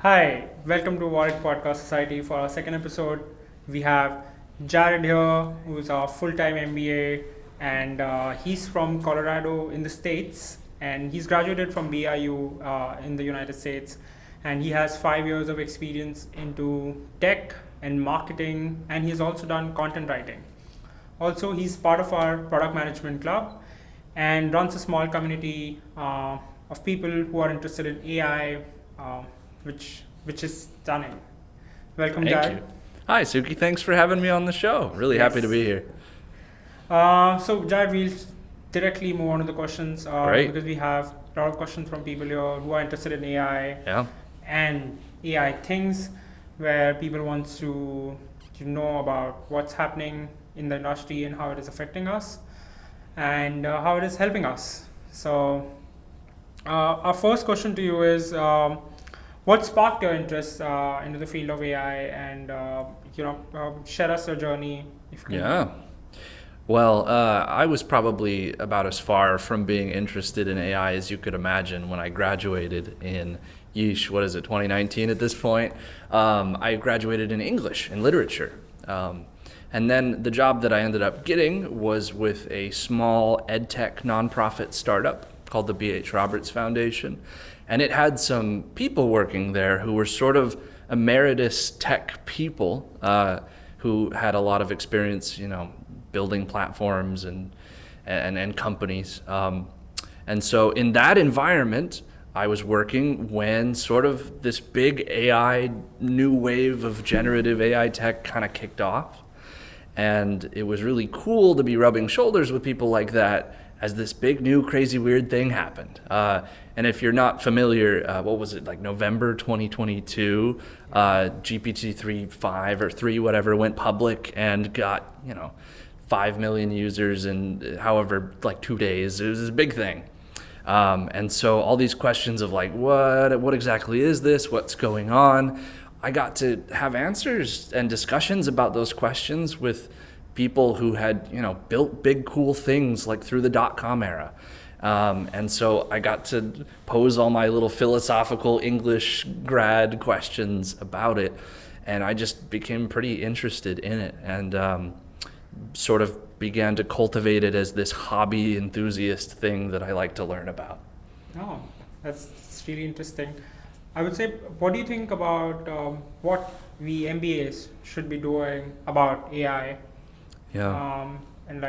Hi, welcome to Warwick Podcast Society. For our second episode, we have Jared here, who's a full-time MBA, and he's from Colorado in the States, and he's graduated from BIU in the United States, and he has 5 years of experience into tech and marketing, and he's also done content writing. Also, he's part of our product management club and runs a small community of people who are interested in AI, which is stunning. Welcome, Thank Jared. you. Hi, Suki. Thanks for having me on the show. Really happy to Yes. be here. So, Jared, we'll directly move on to the questions Great. because we have a lot of questions from people here who are interested in AI Yeah. and AI things, where people want to know about what's happening in the industry and how it is affecting us and how it is helping us. So, our first question to you is, what sparked your interest into the field of AI, and share us your journey if you can. Yeah. Well, I was probably about as far from being interested in AI as you could imagine when I graduated in, what is it, 2019 at this point? I graduated in English and literature. And then the job that I ended up getting was with a small ed tech nonprofit startup called the B.H. Roberts Foundation. And it had some people working there who were sort of emeritus tech people who had a lot of experience, building platforms and companies. And so in that environment, I was working when sort of this big AI, new wave of generative AI tech kind of kicked off. And it was really cool to be rubbing shoulders with people like that as this big, new, crazy, weird thing happened. And if you're not familiar, what was it, like November 2022, GPT-3.5 or 3, whatever, went public and got, 5 million users in however, like 2 days. It was a big thing. And so all these questions of like, what exactly is this? What's going on? I got to have answers and discussions about those questions with people who had, built big, cool things like through the .com era. And so I got to pose all my little philosophical English grad questions about it. And I just became pretty interested in it and sort of began to cultivate it as this hobby enthusiast thing that I like to learn about. Oh, that's really interesting. I would say, what do you think about what we MBAs should be doing about AI? Yeah. And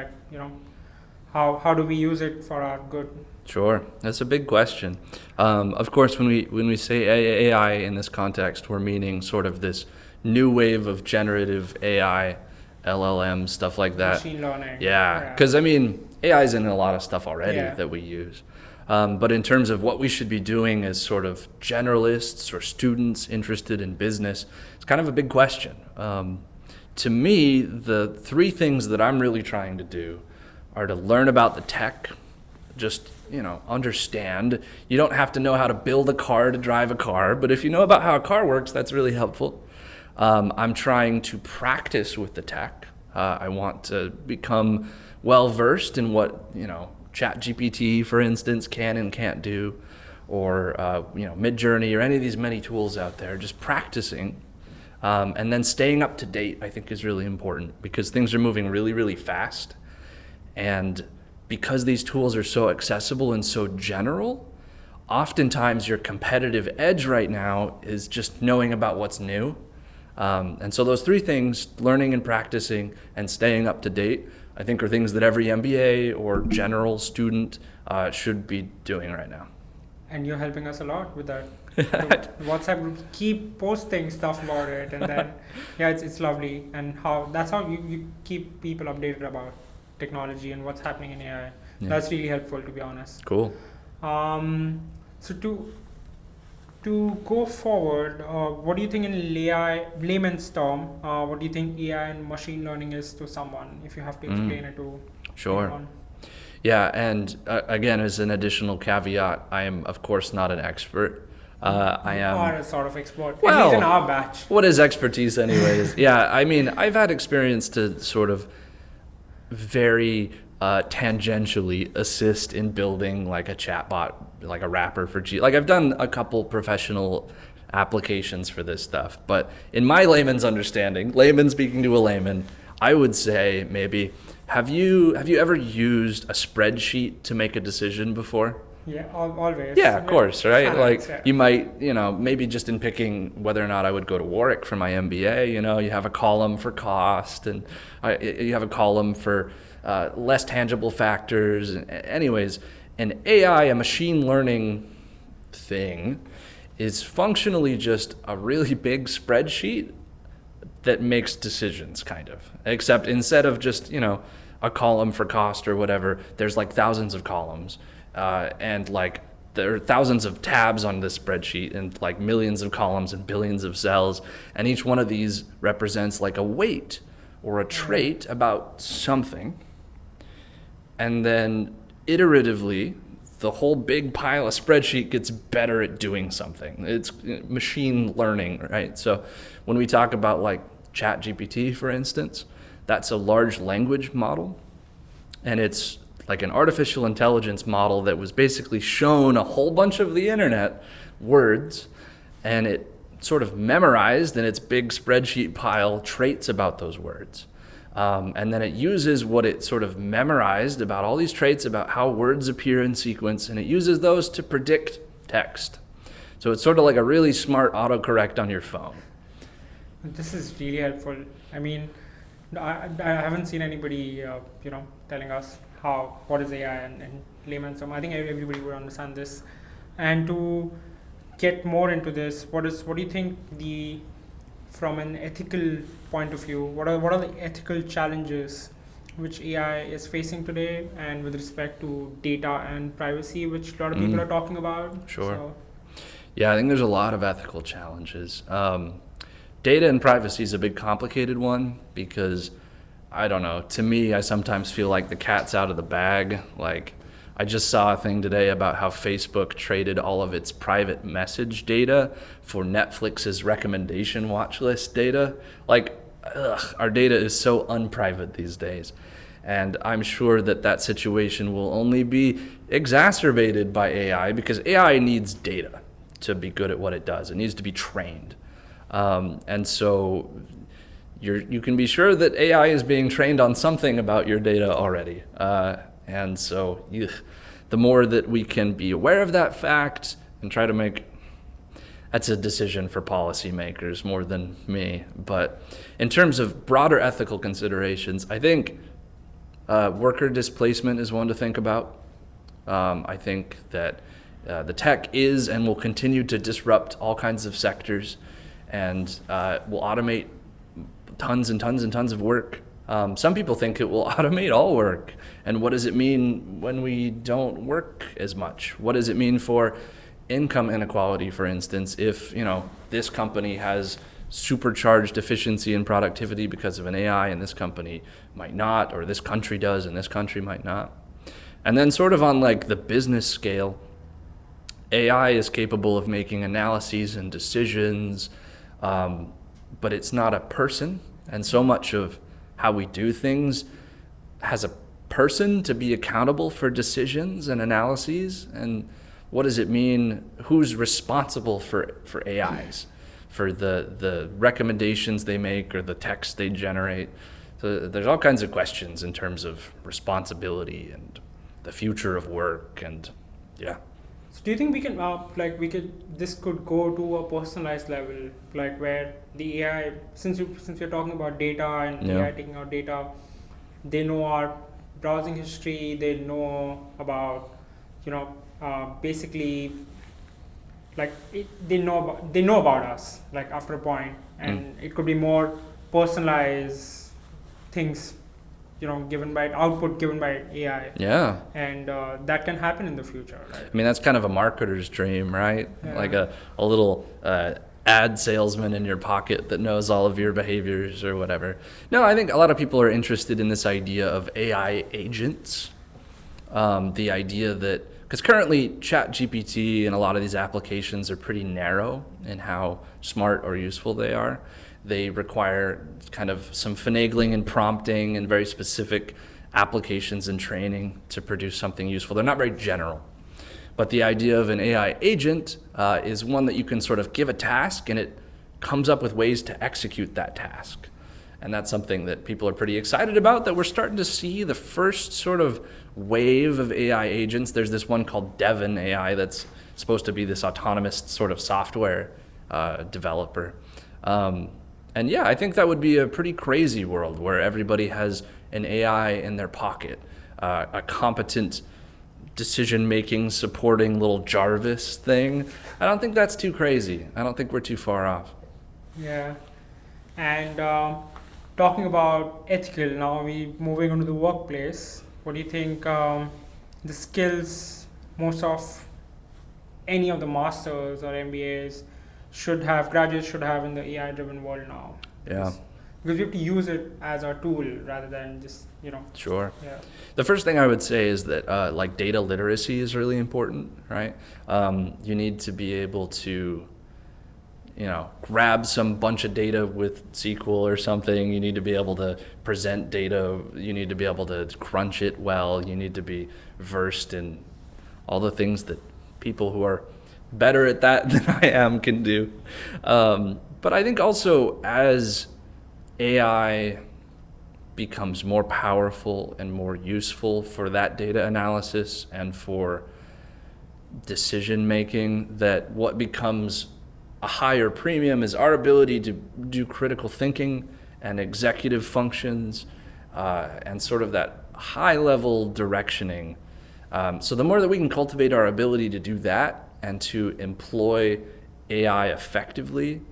how do we use it for our good? Sure, that's a big question. Of course, when we say AI in this context, we're meaning sort of this new wave of generative AI, LLM, stuff like that. Machine learning. Yeah, because AI is in a lot of stuff already Yeah. that we use. But in terms of what we should be doing as sort of generalists or students interested in business, it's kind of a big question. To me, the three things that I'm really trying to do are to learn about the tech, just, understand. You don't have to know how to build a car to drive a car, but if you know about how a car works, that's really helpful. I'm trying to practice with the tech. I want to become well-versed in what, ChatGPT, for instance, can and can't do, or, Midjourney, or any of these many tools out there, just practicing. And then staying up to date, I think, is really important because things are moving really, really fast. And because these tools are so accessible and so general, oftentimes your competitive edge right now is just knowing about what's new. And so those three things, learning and practicing and staying up to date, I think are things that every MBA or general student should be doing right now. And you're helping us a lot with that. The WhatsApp groups keep posting stuff about it, and then it's lovely, and that's how you keep people updated about technology and what's happening in AI. Yeah. That's really helpful, to be honest. Cool. So to go forward, what do you think in layman's term? What do you think AI and machine learning is to someone? If you have to explain it to Sure. anyone. Yeah, and again, as an additional caveat, I am, of course, not an expert. I You am. are a sort of expert, at Well, least in our batch. What is expertise, anyways? Yeah, I've had experience to sort of very tangentially assist in building like a chatbot, like a wrapper for I've done a couple professional applications for this stuff. But in my layman's understanding, layman speaking to a layman, I would say maybe, have you ever used a spreadsheet to make a decision before? Yeah, always. Yeah, of course, right? Finance, Like you might, maybe just in picking whether or not I would go to Warwick for my MBA, you have a column for cost and you have a column for less tangible factors. Anyways, an AI, a machine learning thing, is functionally just a really big spreadsheet that makes decisions, kind of. Except instead of just, a column for cost or whatever, there's like thousands of columns. And like there are thousands of tabs on this spreadsheet and like millions of columns and billions of cells. And each one of these represents like a weight or a trait about something. And then iteratively, the whole big pile of spreadsheet gets better at doing something. It's machine learning, right? So when we talk about like ChatGPT, for instance, that's a large language model. And it's like an artificial intelligence model that was basically shown a whole bunch of the internet words, and it sort of memorized in its big spreadsheet pile traits about those words. And then it uses what it sort of memorized about all these traits about how words appear in sequence, and it uses those to predict text. So it's sort of like a really smart autocorrect on your phone. This is really helpful. I mean, I haven't seen anybody, telling us what is AI and layman's term. I think everybody would understand this. And to get more into this, what do you think from an ethical point of view, what are the ethical challenges which AI is facing today, and with respect to data and privacy, which a lot of people are talking about? Sure. Yeah, I think there's a lot of ethical challenges. Data and privacy is a big complicated one because, I don't know, to me, I sometimes feel like the cat's out of the bag. Like, I just saw a thing today about how Facebook traded all of its private message data for Netflix's recommendation watch list data. Like, our data is so unprivate these days. And I'm sure that situation will only be exacerbated by AI because AI needs data to be good at what it does. It needs to be trained. And so you can be sure that AI is being trained on something about your data already. And so the more that we can be aware of that fact and try to that's a decision for policymakers more than me. But in terms of broader ethical considerations, I think worker displacement is one to think about. I think that the tech is and will continue to disrupt all kinds of sectors and will automate tons and tons and tons of work. Some people think it will automate all work. And what does it mean when we don't work as much? What does it mean for income inequality, for instance, if this company has supercharged efficiency and productivity because of an AI and this company might not, or this country does and this country might not? And then sort of on like the business scale, AI is capable of making analyses and decisions, but it's not a person. And so much of how we do things has a person to be accountable for decisions and analyses. And what does it mean? Who's responsible for AIs, for the recommendations they make or the text they generate? So there's all kinds of questions in terms of responsibility and the future of work, and yeah. So do you think we can this could go to a personalized level, like where the AI, since you're talking about data and AI taking out data, they know our browsing history, they know about basically they know about us, like after a point, and it could be more personalized things, given by AI. Yeah. And that can happen in the future, right? I mean, that's kind of a marketer's dream, right? Yeah. Like a little ad salesman in your pocket that knows all of your behaviors or whatever. No, I think a lot of people are interested in this idea of AI agents. The idea that, because currently ChatGPT and a lot of these applications are pretty narrow in how smart or useful they are. They require kind of some finagling and prompting and very specific applications and training to produce something useful. They're not very general. But the idea of an AI agent is one that you can sort of give a task and it comes up with ways to execute that task. And that's something that people are pretty excited about, that we're starting to see the first sort of wave of AI agents. There's this one called Devon AI that's supposed to be this autonomous sort of software developer. And yeah, I think that would be a pretty crazy world where everybody has an AI in their pocket, a competent decision-making supporting little Jarvis thing. I don't think that's too crazy. I don't think we're too far off. Yeah. And talking about ethical, now we moving on to the workplace. What do you think the skills most of any of the masters or MBAs graduates should have in the AI-driven world now? Yeah. Because we have to use it as our tool rather than just, Sure. Yeah. The first thing I would say is that like data literacy is really important, right? You need to be able to, grab some bunch of data with SQL or something. You need to be able to present data. You need to be able to crunch it well. You need to be versed in all the things that people who are better at that than I am can do. But I think also as AI becomes more powerful and more useful for that data analysis and for decision making, that what becomes a higher premium is our ability to do critical thinking and executive functions and sort of that high level directioning. So the more that we can cultivate our ability to do that and to employ AI effectively,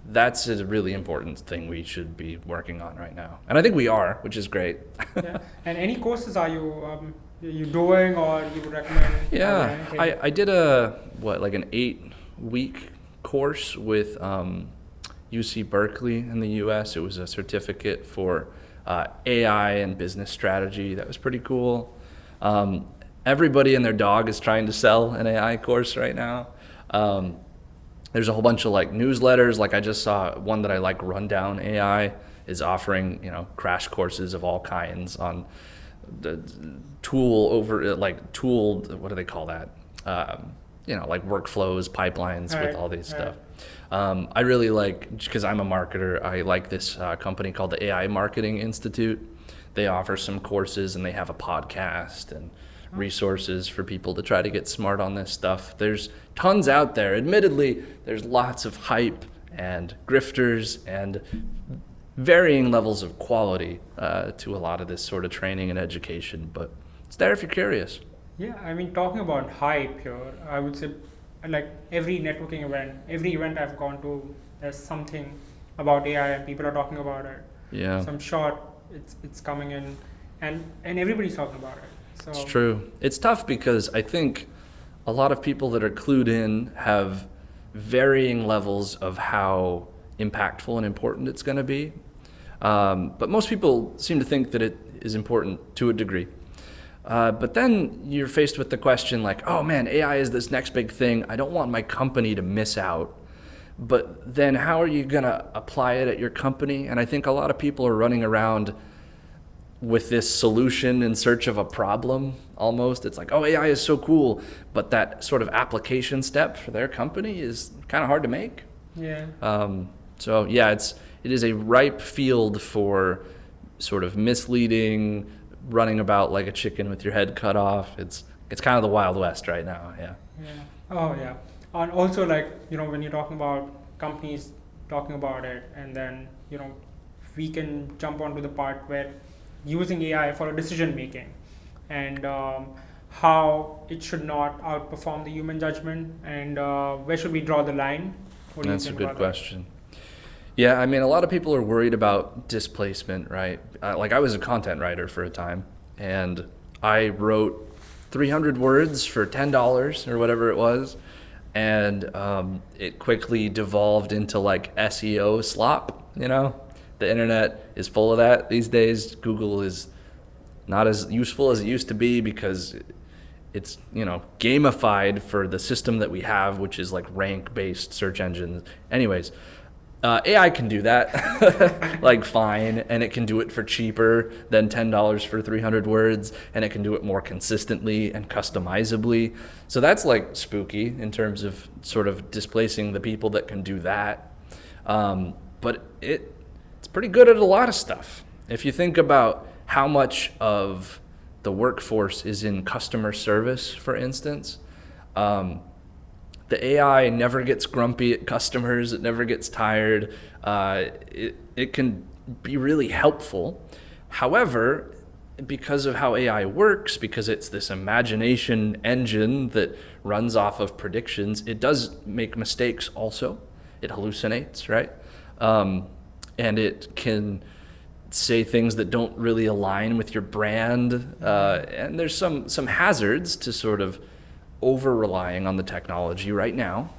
that's a really important thing we should be working on right now. And I think we are, which is great. Yeah. And any courses are you doing or you would recommend? Yeah, I did an 8-week course with UC Berkeley in the US. It was a certificate for AI and business strategy. That was pretty cool. Everybody and their dog is trying to sell an AI course right now. There's a whole bunch of newsletters. I just saw one that I like, Rundown AI, is offering crash courses of all kinds on the what do they call that? Workflows, pipelines, with all these stuff. I really because I'm a marketer, I like this company called the AI Marketing Institute. They offer some courses and they have a podcast and resources for people to try to get smart on this stuff. There's tons out there. Admittedly, there's lots of hype and grifters and varying levels of quality to a lot of this sort of training and education, but it's there if you're curious. Yeah, I mean, talking about hype here, I would say every networking event, every event I've gone to, there's something about AI and people are talking about it. Yeah. So I'm sure it's coming in and everybody's talking about it. So it's true. It's tough because I think a lot of people that are clued in have varying levels of how impactful and important it's going to be. But most people seem to think that it is important to a degree. But then you're faced with the question oh man, AI is this next big thing. I don't want my company to miss out. But then how are you going to apply it at your company? And I think a lot of people are running around with this solution in search of a problem almost. It's AI is so cool, but that sort of application step for their company is kind of hard to make. Yeah. So yeah, it is a ripe field for sort of misleading, running about like a chicken with your head cut off. It's kind of the Wild West right now. Yeah. Yeah. Oh yeah. And also when you're talking about companies talking about it, and then we can jump onto the part where using AI for decision making and how it should not outperform the human judgment, and where should we draw the line? What do you That's a think good about question. Yeah, I mean, a lot of people are worried about displacement, right? I was a content writer for a time, and I wrote 300 words for $10 or whatever it was, and it quickly devolved into SEO slop, The internet is full of that these days. Google is not as useful as it used to be because it's, gamified for the system that we have, which is rank-based search engines. Anyways, AI can do that, like fine, and it can do it for cheaper than $10 for 300 words, and it can do it more consistently and customizably. So that's like spooky in terms of sort of displacing the people that can do that. But it's pretty good at a lot of stuff. If you think about how much of the workforce is in customer service, for instance, the AI never gets grumpy at customers. It never gets tired. It can be really helpful. However, because of how AI works, because it's this imagination engine that runs off of predictions, it does make mistakes also. It hallucinates, right? And it can say things that don't really align with your brand. And there's some hazards to sort of over-relying on the technology right now.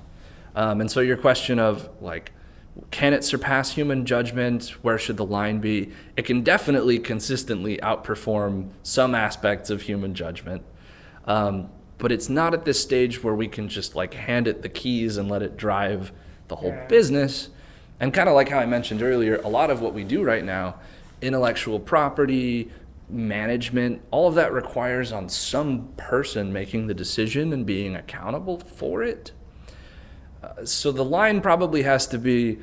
And so your question of like, can it surpass human judgment? Where should the line be? It can definitely consistently outperform some aspects of human judgment. But it's not at this stage where we can just like hand it the keys and let it drive the whole business. And kind of like how I mentioned earlier, a lot of what we do right now, intellectual property, management, all of that requires on some person making the decision and being accountable for it. So the line probably has to be,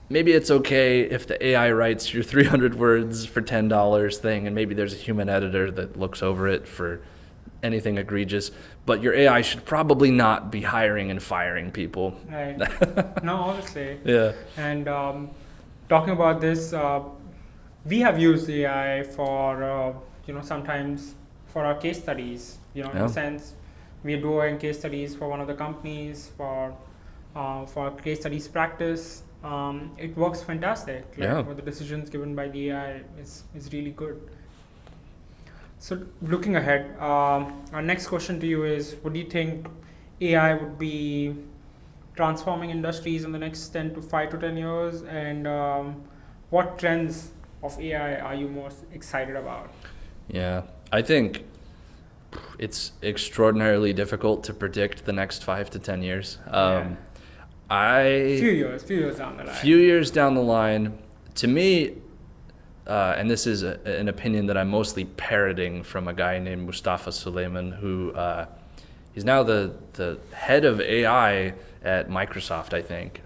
maybe it's okay if the AI writes your 300 words for $10 thing, and maybe there's a human editor that looks over it for anything egregious, but your AI should probably not be hiring and firing people. Right. No, obviously. Yeah. And talking about this, we have used AI for, sometimes for our case studies, in a sense, we're doing case studies for one of the companies for case studies practice. It works fantastic. With the decisions given by the AI is really good. So looking ahead, our next question to you is, what do you think AI would be transforming industries in the next 5 to 10 years? And what trends of AI are you most excited about? Yeah, I think it's extraordinarily difficult to predict the next 5 to 10 years. Few years down the line. Few years down the line, to me, and this is an opinion that I'm mostly parroting from a guy named Mustafa Suleyman, who he's now the head of AI at Microsoft, I think.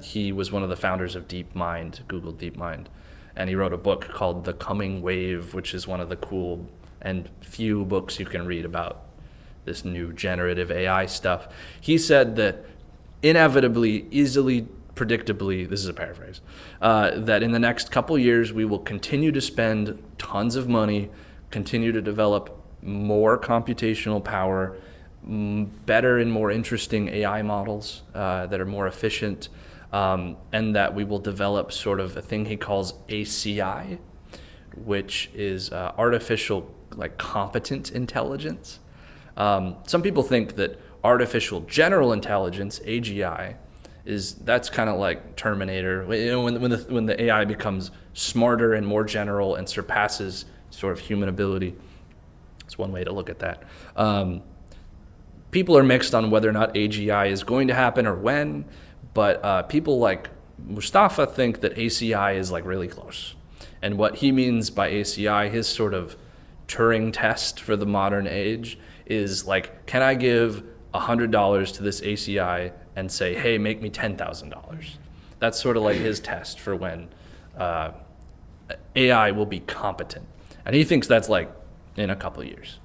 He was one of the founders of DeepMind, Google DeepMind. And he wrote a book called The Coming Wave, which is one of the cool and few books you can read about this new generative AI stuff. He said that inevitably, easily, predictably, this is a paraphrase, that in the next couple years we will continue to spend tons of money, continue to develop more computational power, better and more interesting AI models that are more efficient, and that we will develop sort of a thing he calls ACI, which is artificial, like competent intelligence. Some people think that artificial general intelligence, AGI, that's kind of like Terminator. When the AI becomes smarter and more general and surpasses sort of human ability. It's one way to look at that. People are mixed on whether or not AGI is going to happen or when, but people like Mustafa think that ACI is like really close. And what he means by ACI, his sort of Turing test for the modern age, is like, can I give $100 to this ACI and say, hey, make me $10,000? That's sort of like his test for when AI will be competent. And he thinks that's like in a couple of years,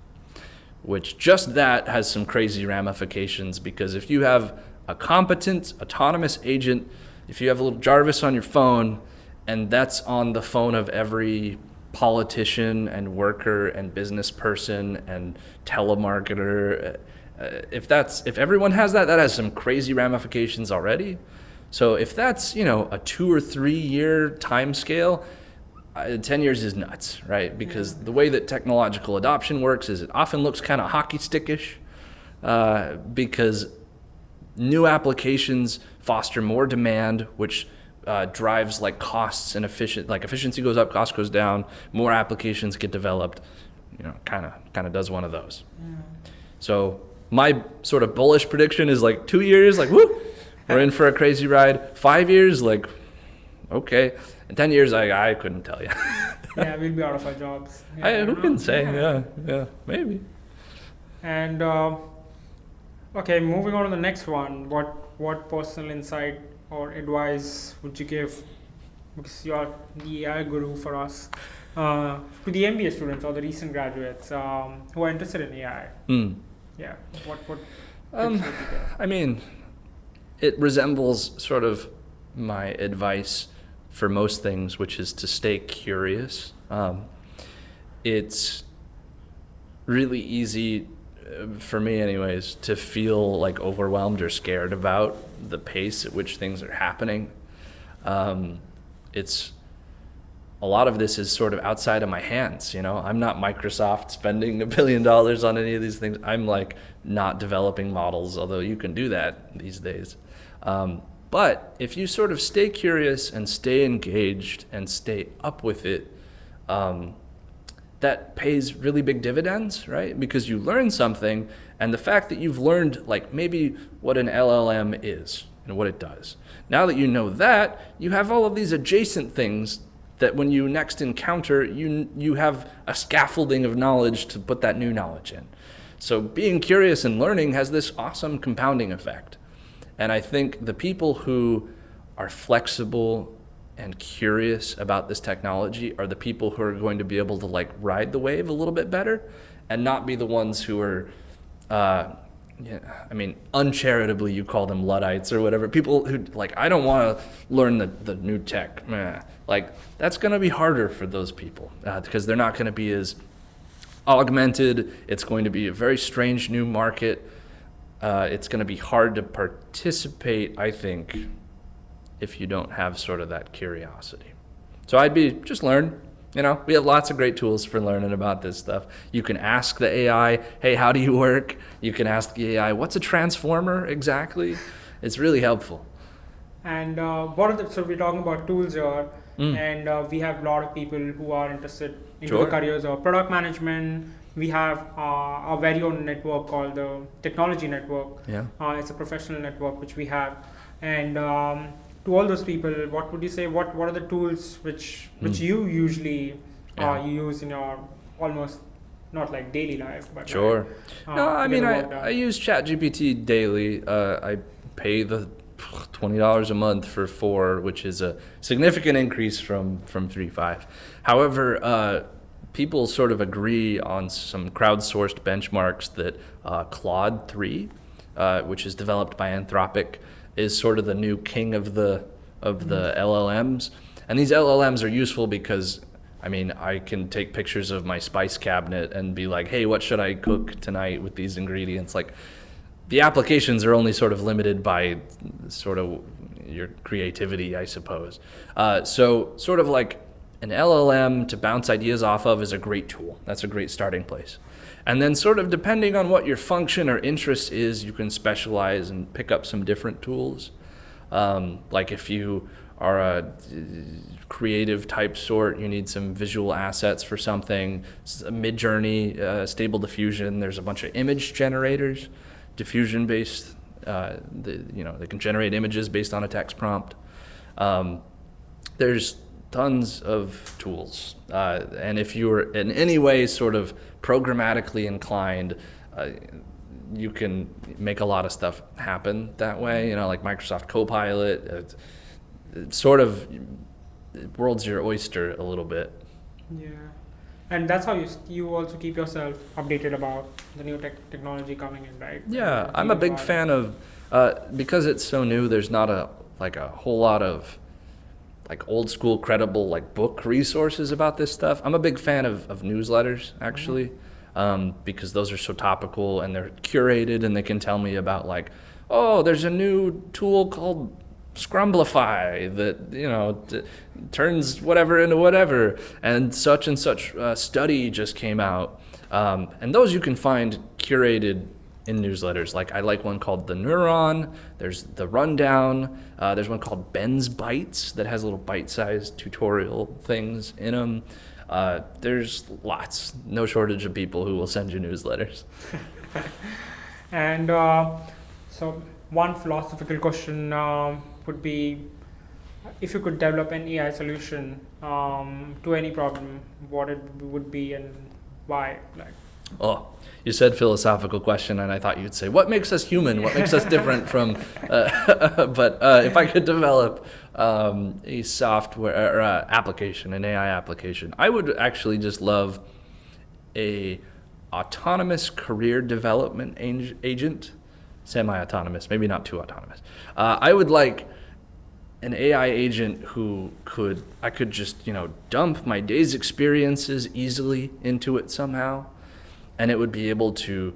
which just that has some crazy ramifications, because if you have a competent autonomous agent, if you have a little Jarvis on your phone, and that's on the phone of every politician and worker and business person and telemarketer, if everyone has that has some crazy ramifications already. So if that's, a 2 or 3 year time scale, 10 years is nuts, right? Because the way that technological adoption works is it often looks kind of hockey stickish, because new applications foster more demand, which drives like costs and efficiency goes up, cost goes down, more applications get developed, kind of does one of those. So my sort of bullish prediction is like 2 years, like woo, we're in for a crazy ride. 5 years, like, okay. In 10 years, I couldn't tell you. Yeah, we'll be out of our jobs. Yeah, Who can say? Yeah, maybe. And okay, moving on to the next one. What personal insight or advice would you give, because you're the AI guru for us, to the MBA students or the recent graduates who are interested in AI? Yeah, what tips would you give? I mean, it resembles sort of my advice for most things, which is to stay curious. It's really easy, for me anyways, to feel like overwhelmed or scared about the pace at which things are happening. It's a lot of this is sort of outside of my hands, you know. I'm not Microsoft spending $1 billion on any of these things. I'm like not developing models, although you can do that these days. But if you sort of stay curious and stay engaged and stay up with it, that pays really big dividends, right? Because you learn something, and the fact that you've learned like maybe what an LLM is and what it does. Now that you know that, you have all of these adjacent things that when you next encounter, you have a scaffolding of knowledge to put that new knowledge in. So being curious and learning has this awesome compounding effect. And I think the people who are flexible and curious about this technology are the people who are going to be able to like ride the wave a little bit better and not be the ones who are, uncharitably you call them Luddites or whatever. People who like, I don't want to learn the new tech. Like that's going to be harder for those people because they're not going to be as augmented. It's going to be a very strange new market. It's going to be hard to participate, I think, if you don't have sort of that curiosity. So I'd be, just learn. You know, we have lots of great tools for learning about this stuff. You can ask the AI, hey, how do you work? You can ask the AI, what's a transformer exactly? It's really helpful. And so we're talking about tools here, and we have a lot of people who are interested in the careers of product management. We have our very own network called the Technology Network. Yeah. It's a professional network which we have. And to all those people, what would you say? What are the tools which you usually you use in your almost not like daily life, but sure. Like, no, I mean I use ChatGPT daily. I pay the $20 a month for 4, which is a significant increase from 3.5. However, people sort of agree on some crowdsourced benchmarks that Claude 3, which is developed by Anthropic, is sort of the new king of the LLMs. And these LLMs are useful because, I mean, I can take pictures of my spice cabinet and be like, hey, what should I cook tonight with these ingredients? Like, the applications are only sort of limited by sort of your creativity, I suppose. So sort of like an LLM to bounce ideas off of is a great tool. That's a great starting place. And then sort of depending on what your function or interest is, you can specialize and pick up some different tools. Like if you are a creative type sort, you need some visual assets for something. Midjourney, Stable Diffusion, there's a bunch of image generators, diffusion-based, they can generate images based on a text prompt. There's tons of tools. And if you're in any way sort of programmatically inclined, you can make a lot of stuff happen that way, like Microsoft Copilot. It sort of world's your oyster a little bit. Yeah. And that's how you also keep yourself updated about the new technology coming in, right? Yeah, I'm a big fan of, because it's so new, there's not a whole lot of like old school credible like book resources about this stuff. I'm a big fan of newsletters actually, because those are so topical and they're curated and they can tell me about like, oh, there's a new tool called Scrumblify that turns whatever into whatever, and such study just came out, and those you can find curated in newsletters. Like I like one called The Neuron, there's The Rundown, there's one called Ben's Bites that has little bite-sized tutorial things in them. There's lots, no shortage of people who will send you newsletters. And so one philosophical question would be, if you could develop an AI solution to any problem, what it would be and why? Like, Oh, you said philosophical question, and I thought you'd say, what makes us human? What makes us different from... but if I could develop a software or application, an AI application, I would actually just love a autonomous career development agent, semi-autonomous, maybe not too autonomous. I would like an AI agent who I could just, dump my day's experiences easily into it somehow, and it would be able to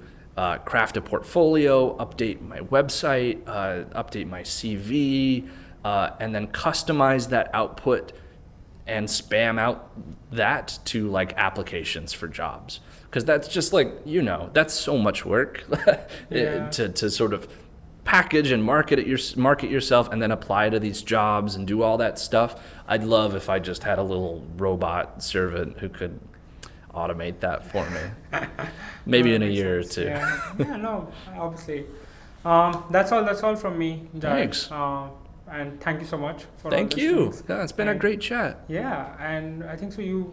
craft a portfolio, update my website, update my CV, and then customize that output and spam out that to like applications for jobs. Because that's just like, that's so much work Yeah. to sort of package and market yourself and then apply to these jobs and do all that stuff. I'd love if I just had a little robot servant who could automate that for me. Maybe No, in a makes year sense. or two. Yeah, no, obviously. That's all from me, Jared. Thanks. And thank you so much for all Thank these you. things. Yeah, it's been a And- great chat. Yeah, and I think so.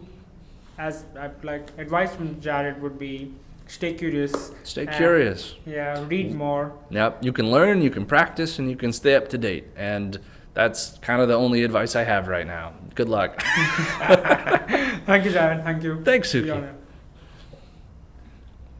As like advice from Jared would be, stay curious. Stay and, curious. Yeah, read more. Yep, you can learn, you can practice, and you can stay up to date. And that's kind of the only advice I have right now. Good luck. Thank you, Jared. Thank you. Thanks, Be Suki. on it.